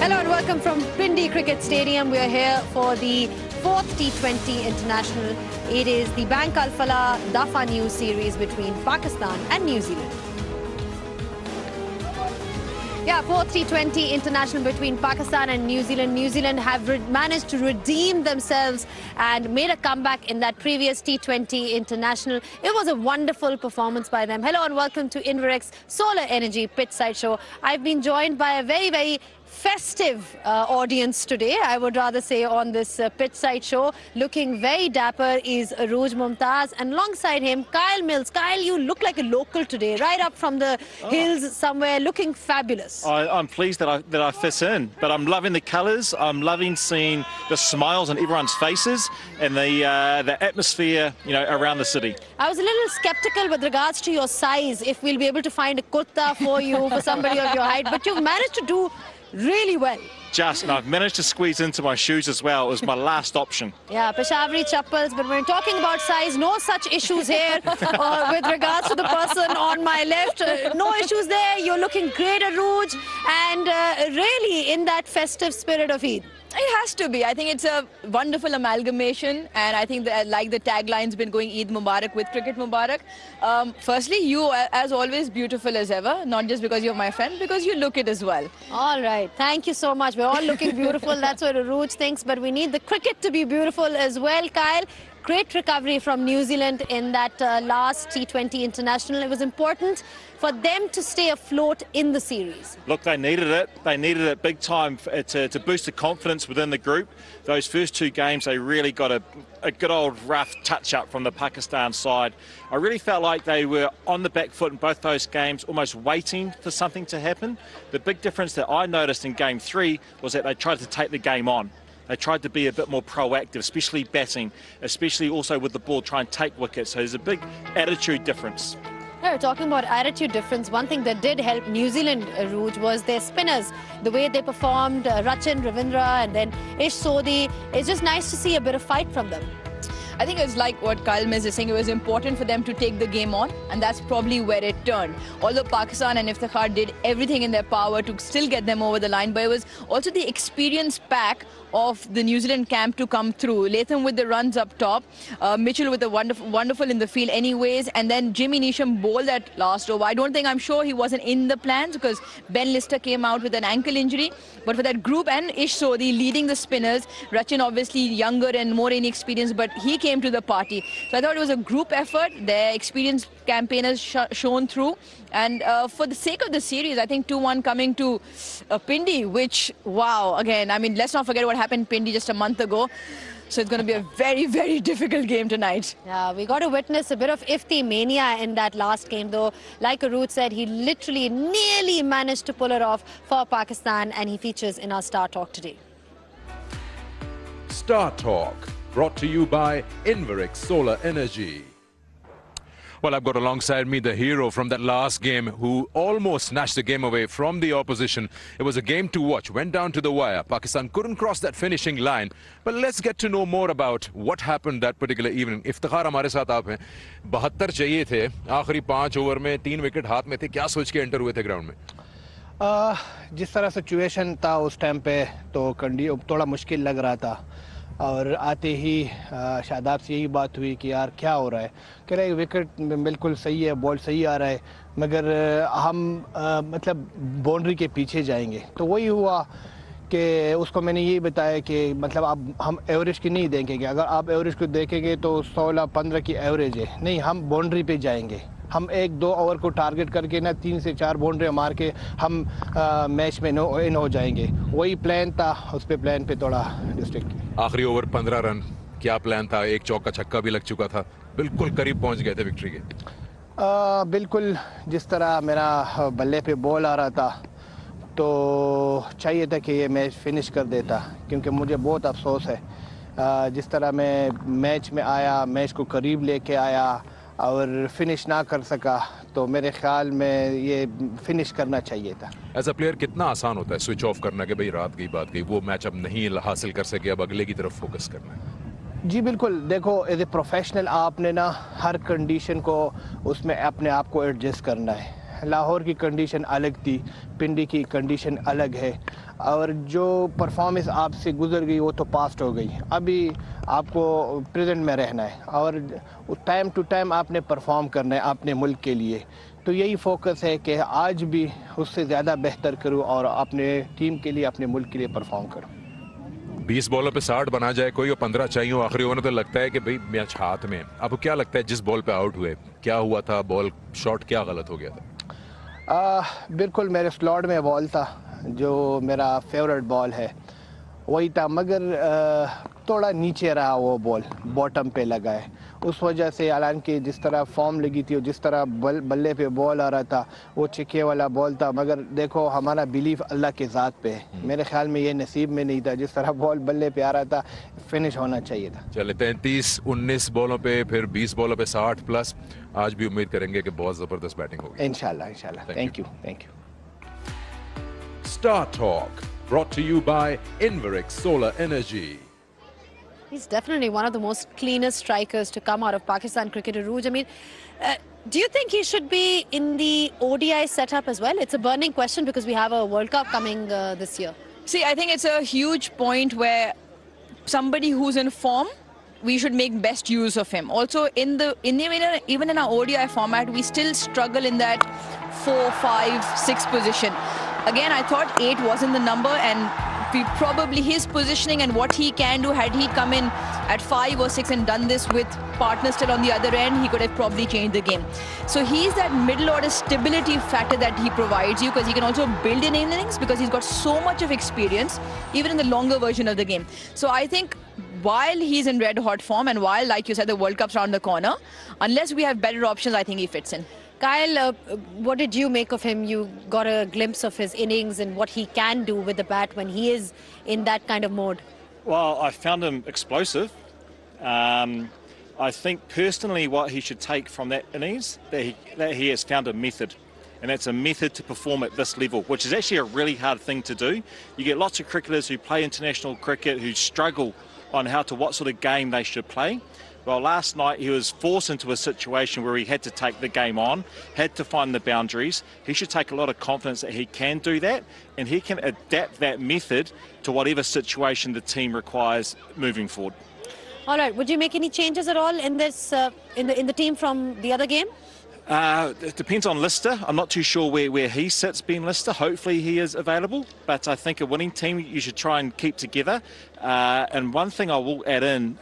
Hello and welcome from Pindi Cricket Stadium. We are here for the 4th T20 International. It is the Bank Al Falah Dafa News series between Pakistan and New Zealand. Yeah, 4th T20 International between Pakistan and New Zealand. New Zealand have managed to redeem themselves and made a comeback in that previous T20 International. It was a wonderful performance by them. Hello and welcome to Inverex Solar Energy Pitchside Show. I've been joined by a very festive audience today, I would rather say, on this pitchside show. Looking very dapper is Arooj Mumtaz, and alongside him, Kyle Mills. Kyle, you look like a local today, right up from the hills somewhere, looking fabulous. I'm pleased that I fit in, but I'm loving the colours. I'm loving seeing the smiles on everyone's faces and the atmosphere, you know, around the city. I was a little skeptical with regards to your size, if we'll be able to find a kurta for you, for somebody of your height, but you've managed to do really well. And I've managed to squeeze into my shoes as well. It was my last option. Yeah, Peshawari chappals, but when talking about size, no such issues here with regards to the person on my left. No issues there. You're looking great, Arooj, and really in that festive spirit of Eid. It has to be. I think it's a wonderful amalgamation, and I think that, like the tagline's been going, Eid Mubarak with Cricket Mubarak. Firstly, you, as always, beautiful as ever, not just because you're my friend, because you look it as well. All right. Thank you so much. We're all looking beautiful. That's what Arooj thinks, but we need the cricket to be beautiful as well, Kyle. Great recovery from New Zealand in that last T20 International. It was important for them to stay afloat in the series. Look, they needed it. They needed it big time to boost the confidence within the group. Those first two games, they really got a good old rough touch-up from the Pakistan side. I really felt like they were on the back foot in both those games, almost waiting for something to happen. The big difference that I noticed in Game 3 was that they tried to take the game on. They tried to be a bit more proactive, especially batting, especially also with the ball, try and take wickets. So there's a big attitude difference. Yeah, talking about attitude difference, one thing that did help New Zealand, Arooj, was their spinners. The way they performed, Rachin, Ravindra, and then Ish Sodhi. It's just nice to see a bit of fight from them. I think it's like what Kyle Mills is saying. It was important for them to take the game on, and that's probably where it turned. Although Pakistan and Iftikhar did everything in their power to still get them over the line, but it was also the experience pack of the New Zealand camp to come through. Latham with the runs up top, Mitchell with the wonderful in the field anyways, and then Jimmy Neesham bowled that last over. I'm sure he wasn't in the plans because Ben Lister came out with an ankle injury, but for that group and Ish Sodhi leading the spinners, Rachin obviously younger and more inexperienced, but he came to the party. So I thought it was a group effort. Their experienced campaigners shone through, and for the sake of the series, I think 2-1 coming to Pindi, which, wow, again, I mean, let's not forget what happened in Pindi just a month ago. So it's going to be a very difficult game tonight. Yeah, we got to witness a bit of Ifti mania in that last game, though. Like Arooj said, he literally nearly managed to pull it off for Pakistan, and he features in our Star Talk today. Star Talk, brought to you by Inverex Solar Energy. Well, I've got alongside me the hero from that last game who almost snatched the game away from the opposition. It was a game to watch, went down to the wire. Pakistan couldn't cross that finishing line. But let's get to know more about what happened that particular evening. Iftikhar हमारे साथ आप हैं. 72 चाहिए थे. आखिरी 5 over में 3 wicket हाथ में थे. क्या सोच के एंटर हुए थे ग्राउंड में? जिस तरह सिचुएशन था उस टाइम पे तो थोड़ा मुश्किल लग रहा था, और आते ही शादाब से यही बात हुई कि यार क्या हो रहा है. कह रहे विकेट बिल्कुल सही है, बॉल सही आ रहा है, मगर हम मतलब बाउंड्री के पीछे जाएंगे. तो वही हुआ कि उसको मैंने यही बताया कि मतलब अब हम एवरेज की नहीं देखेंगे. अगर आप एवरेज को देखेंगे तो 16-15 की एवरेज है. नहीं, हम बाउंड्री पे जाएंगे. हम 1-2 ओवर को टारगेट करके ना 3 से 4 बाउंड्री मार के हम मैच में इन हो जाएंगे. वही प्लान था. उस पे प्लान पे थोड़ा डिस्ट्रिक्ट. आखिरी ओवर 15 रन, क्या प्लान था? एक चौका छक्का भी लग चुका था, बिल्कुल करीब पहुंच गए थे विक्ट्री के. बिल्कुल जिस तरह मेरा बल्ले पे बॉल आ रहा था तो चाहिए था कि ये मैच फिनिश कर देता, क्योंकि मुझे बहुत अफसोस है जिस तरह मैं मैच में आया, मैच को करीब लेके आया और फिनिश ना कर सका. तो मेरे ख्याल में ये फिनिश करना चाहिए था. एज अ प्लेयर कितना आसान होता है स्विच ऑफ करना कि भाई रात गई बात गई, वो मैच अब नहीं हासिल कर सके, अब अगले की तरफ फोकस करना है? जी बिल्कुल. देखो, एज ए प्रोफेशनल आपने ना हर कंडीशन को उसमें अपने आप को एडजस्ट करना है. लाहौर की कंडीशन अलग थी, पिंडी की कंडीशन अलग है, और जो परफॉर्मेंस आपसे गुजर गई वो तो पास्ट हो गई। अभी आपको प्रेजेंट में रहना है और टाइम टू टाइम आपने परफॉर्म करना है अपने मुल्क के लिए। तो यही फोकस है कि आज भी उससे ज़्यादा बेहतर करूँ और अपने टीम के लिए, अपने मुल्क के लिए परफॉर्म करूँ। 20 बॉलों पे 60 बना जाए कोई और 15 चाहिए हो आखिरी ओवर में, तो लगता है कि भाई मैच हाथ में। अब क्या लगता है जिस बॉल पे आउट हुए, क्या हुआ था? बॉल शॉट क्या गलत हो गया था? बिल्कुल मेरे स्लॉट में बॉल था, जो मेरा फेवरेट बॉल है वही था, मगर थोड़ा नीचे रहा वो बॉल, बॉटम पे लगा है। उस वजह से हालांकि जिस तरह फॉर्म लगी थी और जिस तरह बल्ले पे बॉल आ रहा था वो छिक्के वाला बॉल था, मगर देखो हमारा बिलीफ अल्लाह के ज़ात पे है। मेरे ख्याल में ये नसीब में नहीं था, जिस तरह बॉल बल्ले पे आ रहा था फिनिश होना चाहिए था। चले 33-19 बॉलों पे फिर 20 बॉलों पे 60 प्लस, आज भी उम्मीद करेंगे कि बहुत ज़बरदस्त बैटिंग होगी इंशाल्लाह इंशाल्लाह। Thank you. Star Talk brought to you by Inverix Solar Energy. He's definitely one of the most cleanest strikers to come out of Pakistan cricket, Arooj. I mean, do you think he should be in the ODI setup as well? It's a burning question because we have a World Cup coming this year. See, I think it's a huge point where somebody who's in form, we should make best use of him. Also, even in our ODI format, we still struggle in that 4, 5, 6 position. Again, I thought 8 wasn't the number, and we probably his positioning and what he can do, had he come in at 5 or 6 and done this with partners still on the other end, he could have probably changed the game. So he's that middle order stability factor that he provides you, because he can also build in innings because he's got so much of experience even in the longer version of the game. So I think while he's in red hot form and while, like you said, the World Cup's around the corner, unless we have better options, I think he fits in. Kyle, what did you make of him? You got a glimpse of his innings and what he can do with the bat when he is in that kind of mode. Well, I found him explosive. I think personally what he should take from that innings, that he has found a method. And that's a method to perform at this level, which is actually a really hard thing to do. You get lots of cricketers who play international cricket who struggle on what sort of game they should play. Well, last night he was forced into a situation where he had to take the game on, had to find the boundaries. He should take a lot of confidence that he can do that, and he can adapt that method to whatever situation the team requires moving forward. All right, would you make any changes at all in this in the team from the other game? It depends on Lister. I'm not too sure where he sits, Ben Lister. Hopefully he is available. But I think a winning team you should try and keep together. And one thing I will add in,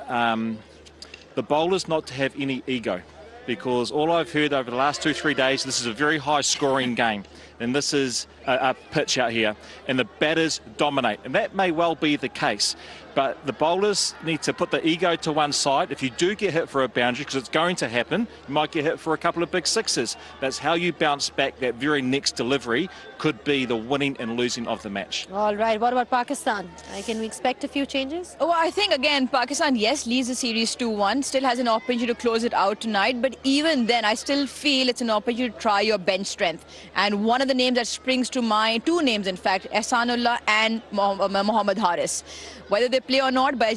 the bowlers not to have any ego. Because all I've heard over the last 2-3 days, this is a very high scoring game. And this is a pitch out here. And the batters dominate. And that may well be the case. But the bowlers need to put the ego to one side. If you do get hit for a boundary, because it's going to happen, you might get hit for a couple of big sixes. That's how you bounce back. That very next delivery could be the winning and losing of the match. All right, what about Pakistan? Can we expect a few changes? Oh, I think, again, Pakistan, yes, leads the series 2-1, still has an opportunity to close it out tonight. But even then, I still feel it's an opportunity to try your bench strength. And one of the names that springs to mind, 2 names, in fact, Ehsanullah and Mohammad Haris. Whether they play or not, but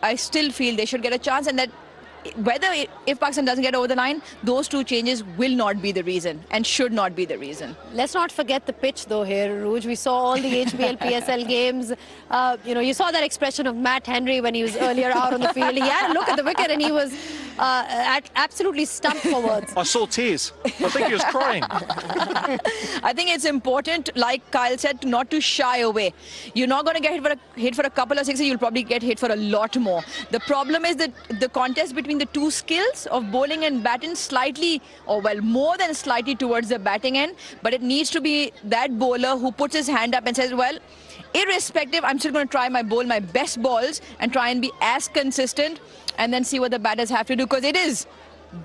I still feel they should get a chance, and that if Pakistan doesn't get over the line, those 2 changes will not be the reason and should not be the reason. Let's not forget the pitch though here, Arooj. We saw all the HBL PSL games. You saw that expression of Matt Henry when he was earlier out on the field. He had a look at the wicket and he was absolutely stumped for words. I saw tears. I think he was crying. I think it's important, like Kyle said, not to shy away. You're not going to get hit for a couple of sixes. You'll probably get hit for a lot more. The problem is that the contest between the 2 skills of bowling and batting slightly, or well, more than slightly towards the batting end, but it needs to be that bowler who puts his hand up and says, well, irrespective, I'm still going to try my best balls and try and be as consistent, and then see what the batters have to do, because it is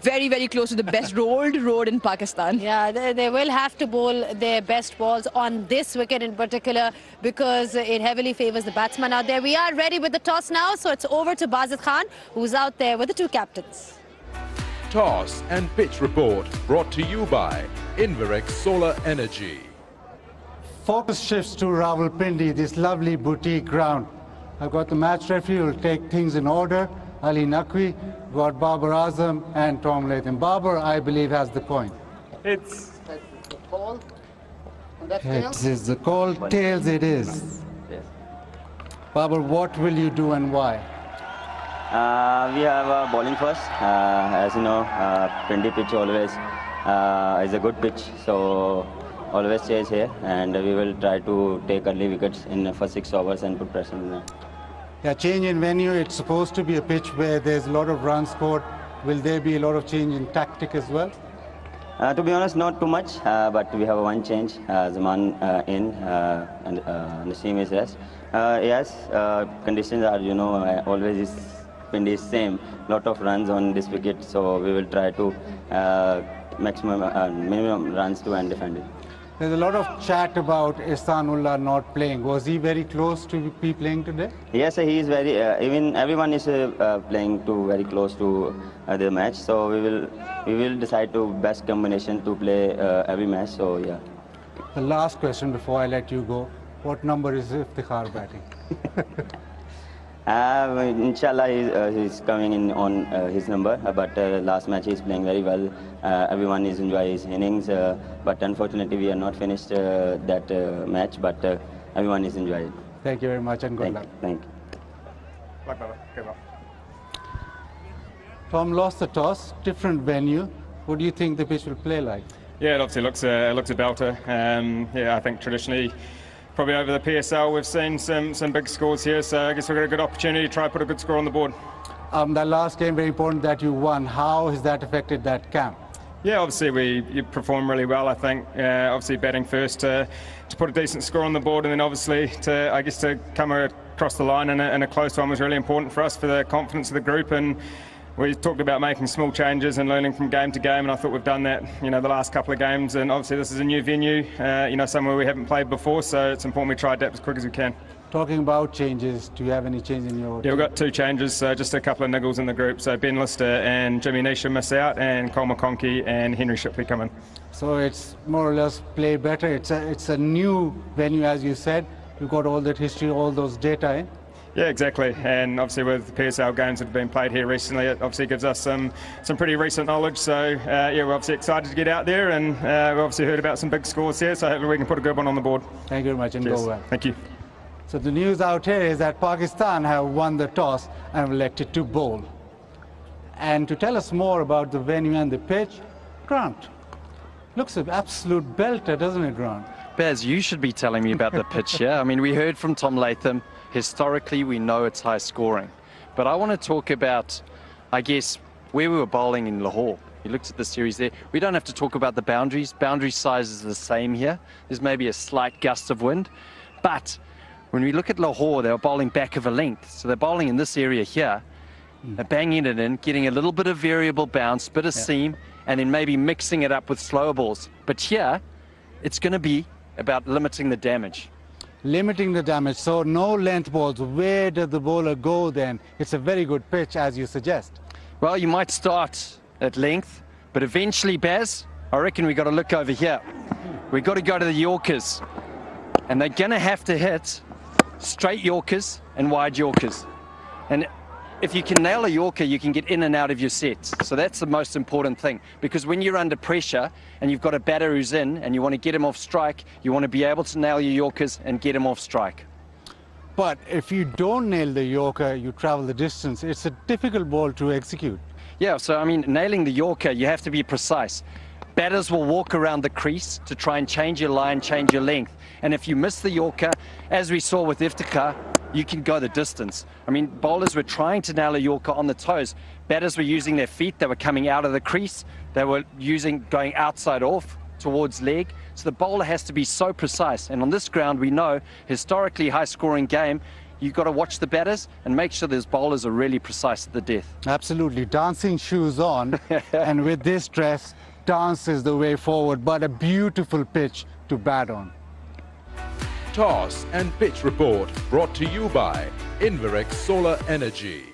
very, very close to the best road in Pakistan. Yeah, they will have to bowl their best balls on this wicket in particular, because it heavily favors the batsman out there. We are ready with the toss now, so it's over to Bazid Khan, who's out there with the 2 captains. Toss and pitch report brought to you by Inverix Solar Energy. Focus shifts to Rawalpindi, this lovely boutique ground. I've got the match referee who will take things in order. Ali Naqvi, got Babar Azam and Tom Latham. Babar, I believe, has the point. It's It is the call, tails it is. Yes. Babar, what will you do and why? We have bowling first. As you know, Pindi pitch always is a good pitch, so always chase here, and we will try to take early wickets in for 6 overs and put pressure on them. Yeah, change in venue. It's supposed to be a pitch where there's a lot of runs scored. Will there be a lot of change in tactic as well? To be honest, not too much, but we have one change. Zaman in and Naseem is rest. Yes, conditions are, you know, always is Pindi is same. Lot of runs on this wicket, so we will try to minimum runs to and defend it. There's a lot of chat about Ihsanullah not playing. Was he very close to be playing today? Yes, he is very. Even everyone is playing to very close to the match. So we will decide to best combination to play every match. So yeah. The last question before I let you go: what number is Iftikhar batting? Inshallah, he's coming in on his number. But last match he's playing very well. Everyone is enjoying his innings. But unfortunately, we are not finished that match. But everyone is enjoying it. Thank you very much and good luck. Thank you. Tom lost the toss, different venue. What do you think the pitch will play like? Yeah, it obviously looks a belter. Yeah, I think traditionally, probably over the PSL, we've seen some big scores here. So I guess we've got a good opportunity to try to put a good score on the board. That last game, very important that you won. How has that affected that camp? Yeah, obviously you performed really well. I think obviously batting first to put a decent score on the board, and then obviously to come across the line in a close one was really important for us for the confidence of the group. And we talked about making small changes and learning from game to game, and I thought we've done that, you know, the last couple of games. And obviously this is a new venue, you know, somewhere we haven't played before, so it's important we try to adapt as quick as we can. Talking about changes, do you have any change in your team? Yeah, we've got 2 changes, just a couple of niggles in the group. So Ben Lister and Jimmy Nisha miss out, and Cole McConkey and Henry Shipley come in. So it's more or less play better. It's a new venue, as you said. You've got all that history, all those data in. Yeah, exactly. And obviously with the PSL games that have been played here recently, it obviously gives us some pretty recent knowledge. So yeah, we're obviously excited to get out there, and we've obviously heard about some big scores here, so hopefully we can put a good one on the board. Thank you very much and Cheers. go well. Thank you. So the news out here is that Pakistan have won the toss and elected to bowl. And to tell us more about the venue and the pitch, Grant. Looks an absolute belter, doesn't it, Grant? Baz, you should be telling me about the pitch here. I mean, we heard from Tom Latham. Historically, we know it's high scoring. But I want to talk about, I guess, where we were bowling in Lahore. You looked at the series there. We don't have to talk about the boundaries. Boundary size is the same here. There's maybe a slight gust of wind. But when we look at Lahore, they were bowling back of a length. So they're bowling in this area here. They're banging it in, getting a little bit of variable bounce, bit of seam, and then maybe mixing it up with slower balls. But here, it's going to be about limiting the damage. Limiting the damage, so no length balls. Where does the bowler go then? It's a very good pitch, as you suggest. Well, you might start at length, but eventually, Baz, I reckon we got to look over here. We got to go to the Yorkers, and they're going to have to hit straight Yorkers and wide Yorkers. And if you can nail a Yorker, you can get in and out of your sets. So that's the most important thing, because when you're under pressure and you've got a batter who's in and you want to get him off strike, you want to be able to nail your Yorkers and get him off strike. But if you don't nail the Yorker, you travel the distance. It's a difficult ball to execute. Yeah, so I mean, nailing the Yorker, you have to be precise. Batters will walk around the crease to try and change your line, change your length. And if you miss the Yorker, as we saw with Iftikhar, you can go the distance. I mean, bowlers were trying to nail a Yorker on the toes. Batters were using their feet. They were coming out of the crease. They were going outside off towards leg. So the bowler has to be so precise. And on this ground, we know, historically high-scoring game, you've got to watch the batters and make sure those bowlers are really precise at the death. Absolutely. Dancing shoes on. And with this dress, dance is the way forward. But a beautiful pitch to bat on. Toss and pitch report brought to you by Inverex Solar Energy.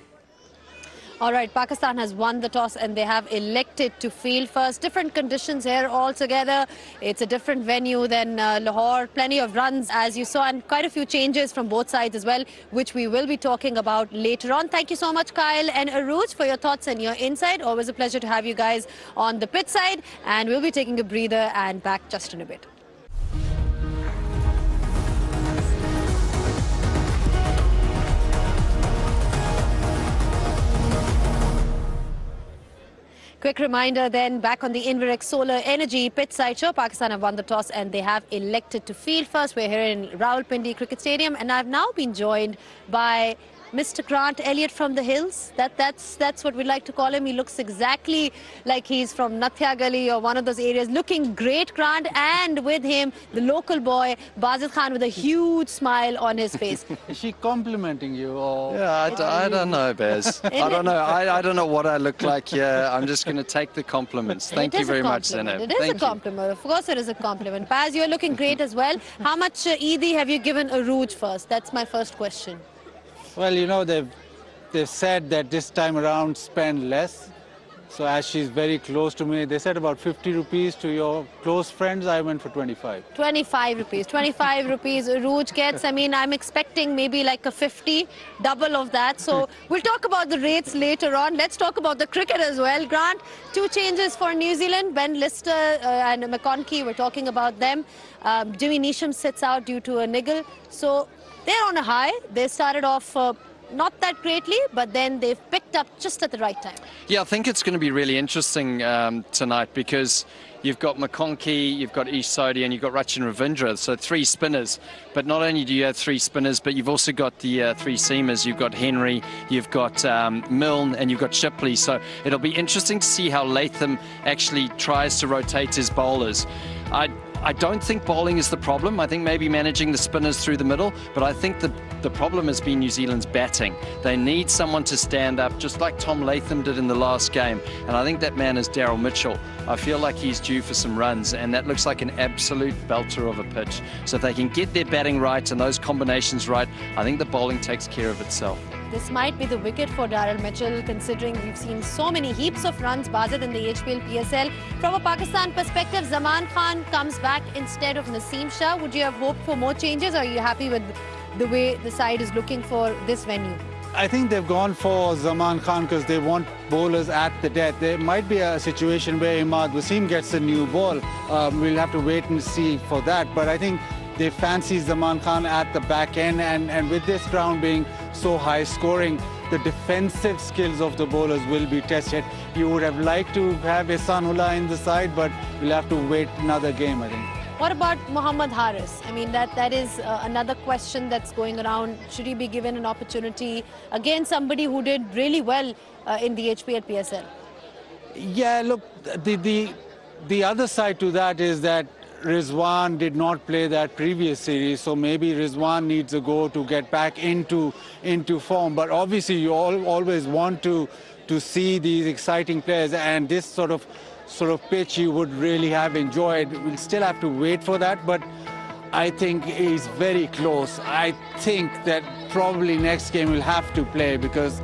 All right, Pakistan has won the toss and they have elected to field first. Different conditions here altogether. It's a different venue than Lahore. Plenty of runs, as you saw, and quite a few changes from both sides as well, which we will be talking about later on. Thank you so much, Kyle and Aruj, for your thoughts and your insight. Always a pleasure to have you guys on the pitch side. And we'll be taking a breather and back just in a bit. Quick reminder then, back on the Inverex Solar Energy pitch side show, Pakistan have won the toss and they have elected to field first. We're here in Rawalpindi Cricket Stadium and I've now been joined by Mr. Grant Elliott from the hills. That's what we like to call him. He looks exactly like he's from Nathya Gali or one of those areas. Looking great, Grant. And with him, the local boy, Bazid Khan, with a huge smile on his face. Is she complimenting you? Or Yeah, I don't know, Baz. I don't know. I don't know what I look like here. I'm just going to take the compliments. Thank you very much, Zainab. It is a compliment. Of course it is a compliment. Baz, you're looking great as well. How much Eidi have you given Arooj first? That's my first question. Well, you know, they've said that this time around spend less. So as she's very close to me, they said about 50 rupees to your close friends. I went for 25. 25 rupees. 25 rupees Arooj gets. I mean, I'm expecting maybe like a 50, double of that. So we'll talk about the rates later on. Let's talk about the cricket as well. Grant, 2 changes for New Zealand. Ben Lister and McConkey, we're talking about them. Jimmy Neesham sits out due to a niggle. So they're on a high. They started off not that greatly, but then they've picked up just at the right time. Yeah, I think it's going to be really interesting tonight because you've got McConkey, you've got Ish Sodhi, and you've got Rachin Ravindra, so 3 spinners. But not only do you have 3 spinners, but you've also got the 3 seamers. You've got Henry, you've got Milne, and you've got Shipley. So it'll be interesting to see how Latham actually tries to rotate his bowlers. I don't think bowling is the problem. I think maybe managing the spinners through the middle, but I think the problem has been New Zealand's batting. They need someone to stand up, just like Tom Latham did in the last game, and I think that man is Daryl Mitchell. I feel like he's due for some runs, and that looks like an absolute belter of a pitch. So if they can get their batting right and those combinations right, I think the bowling takes care of itself. This might be the wicket for Daryl Mitchell, considering we've seen so many heaps of runs, Bazid, in the HPL PSL. From a Pakistan perspective, Zaman Khan comes back instead of Naseem Shah. Would you have hoped for more changes, or are you happy with the way the side is looking for this venue? I think they've gone for Zaman Khan because they want bowlers at the death. There might be a situation where Imad Wasim gets a new ball. We'll have to wait and see for that. But I think they fancy Zaman Khan at the back end, and with this ground being so high scoring, the defensive skills of the bowlers will be tested. You would have liked to have Ihsanullah in the side, but we'll have to wait another game, I think. What about Mohammad Haris? I mean, that is another question that's going around. Should he be given an opportunity? Again, somebody who did really well in the HPL PSL. Yeah, look, the other side to that is that Rizwan did not play that previous series, so maybe Rizwan needs a go to get back into form. But obviously, you always want to see these exciting players, and this sort of pitch you would really have enjoyed. We'll still have to wait for that, but I think he's very close. I think that probably next game we'll have to play, because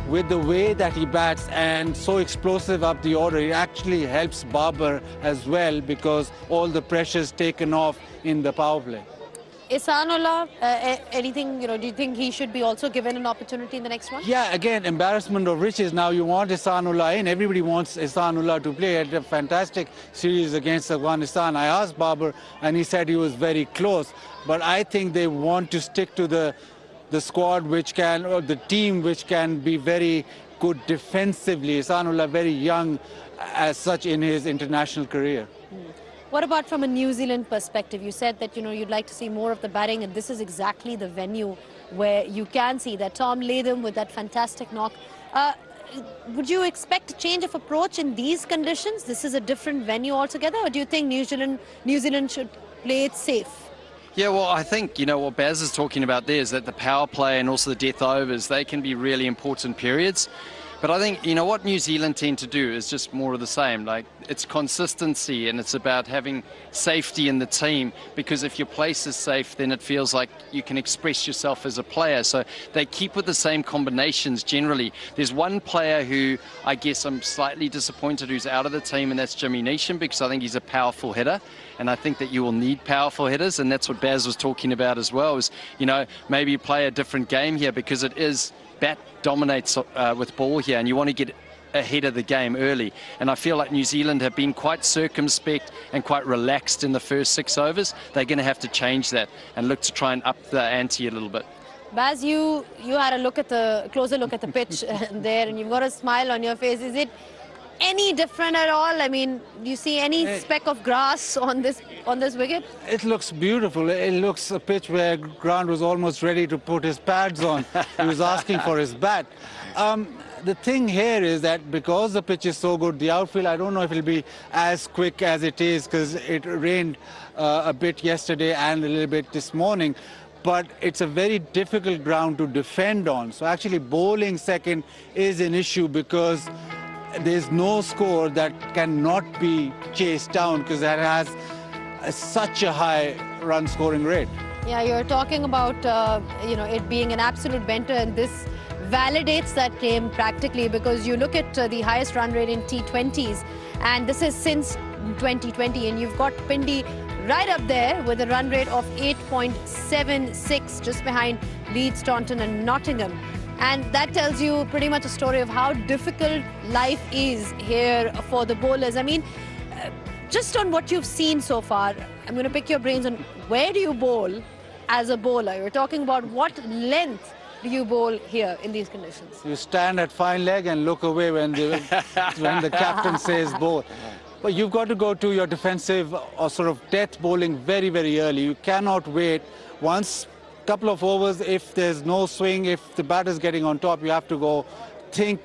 with the way that he bats and so explosive up the order, it actually helps Babar as well, because all the pressure's taken off in the power play. Ihsanullah, anything, do you think he should be also given an opportunity in the next one? Yeah, again, embarrassment of riches. Now you want Ihsanullah in. Everybody wants Ihsanullah to play. He had a fantastic series against Afghanistan. I asked Babar, and he said he was very close. But I think they want to stick to the squad which can, or the team which can be very good defensively. Ihsanullah very young as such in his international career. What about from a New Zealand perspective? You said that you'd like to see more of the batting, and this is exactly the venue where you can see that. Tom Latham with that fantastic knock. Would you expect a change of approach in these conditions? This is a different venue altogether, or do you think New Zealand should play it safe? Yeah, well, I think, what Baz is talking about there is that the power play and also the death overs, they can be really important periods. But I think, what New Zealand tend to do is just more of the same. Like, it's consistency, and it's about having safety in the team, because if your place is safe, then it feels like you can express yourself as a player. So they keep with the same combinations generally. There's one player who I guess I'm slightly disappointed who's out of the team, and that's Jimmy Neesham, because I think he's a powerful hitter. And I think that you will need powerful hitters, and that's what Baz was talking about as well, is, maybe play a different game here, because it is bat dominates with ball here, and you want to get ahead of the game early. And I feel like New Zealand have been quite circumspect and quite relaxed in the first 6 overs. They're going to have to change that and look to try and up the ante a little bit. Baz, you had a closer look at the pitch there, and you've got a smile on your face. Is it any different at all? I mean, do you see any speck of grass on this wicket? It looks beautiful. It looks a pitch where Grant was almost ready to put his pads on. He was asking for his bat. The thing here is that because the pitch is so good, the outfield, I don't know if it'll be as quick as it is because it rained a bit yesterday and a little bit this morning. But it's a very difficult ground to defend on. So actually bowling second is an issue because there's no score that cannot be chased down because that has such a high run scoring rate. Yeah, you're talking about it being an absolute benter, and this validates that claim practically because you look at the highest run rate in T20s, and this is since 2020, and you've got Pindi right up there with a run rate of 8.76, just behind Leeds, Taunton and Nottingham. And that tells you pretty much a story of how difficult life is here for the bowlers. I mean, just on what you've seen so far, I'm going to pick your brains on where do you bowl as a bowler? You're talking about what length do you bowl here in these conditions? You stand at fine leg and look away when the captain says bowl. But you've got to go to your defensive or sort of death bowling very, very early. You cannot wait. Once couple of overs, if there's no swing, if the batter's getting on top, you have to go think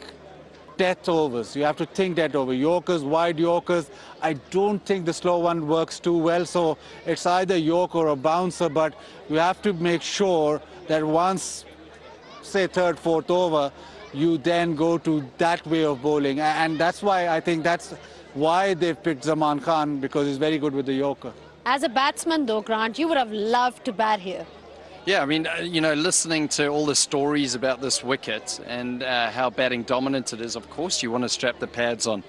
death overs. You have to think death over. Yorkers, wide Yorkers. I don't think the slow one works too well, so it's either York or a bouncer, but you have to make sure that once, say, third, fourth over, you then go to that way of bowling. And that's why I think that's why they've picked Zaman Khan, because he's very good with the Yorker. As a batsman, though, Grant, you would have loved to bat here. Yeah, I mean, listening to all the stories about this wicket and how batting dominant it is, of course you want to strap the pads on.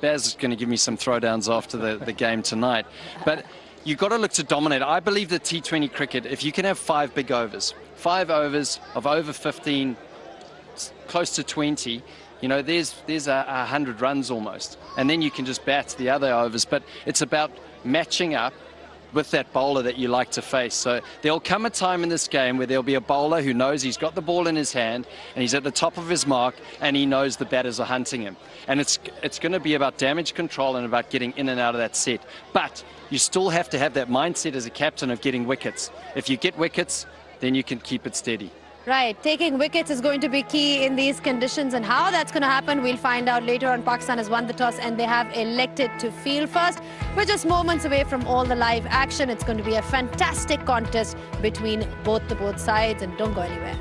Baz is going to give me some throwdowns after the game tonight. But you've got to look to dominate. I believe that T20 cricket, if you can have 5 big overs, 5 overs of over 15, close to 20, there's 100 runs almost. And then you can just bat the other overs. But it's about matching up with that bowler that you like to face. So there'll come a time in this game where there'll be a bowler who knows he's got the ball in his hand and he's at the top of his mark and he knows the batters are hunting him. And it's going to be about damage control and about getting in and out of that set. But you still have to have that mindset as a captain of getting wickets. If you get wickets, then you can keep it steady. Right, taking wickets is going to be key in these conditions, and how that's going to happen we'll find out later on. Pakistan has won the toss and they have elected to field first. We're just moments away from all the live action. It's going to be a fantastic contest between both sides, and don't go anywhere.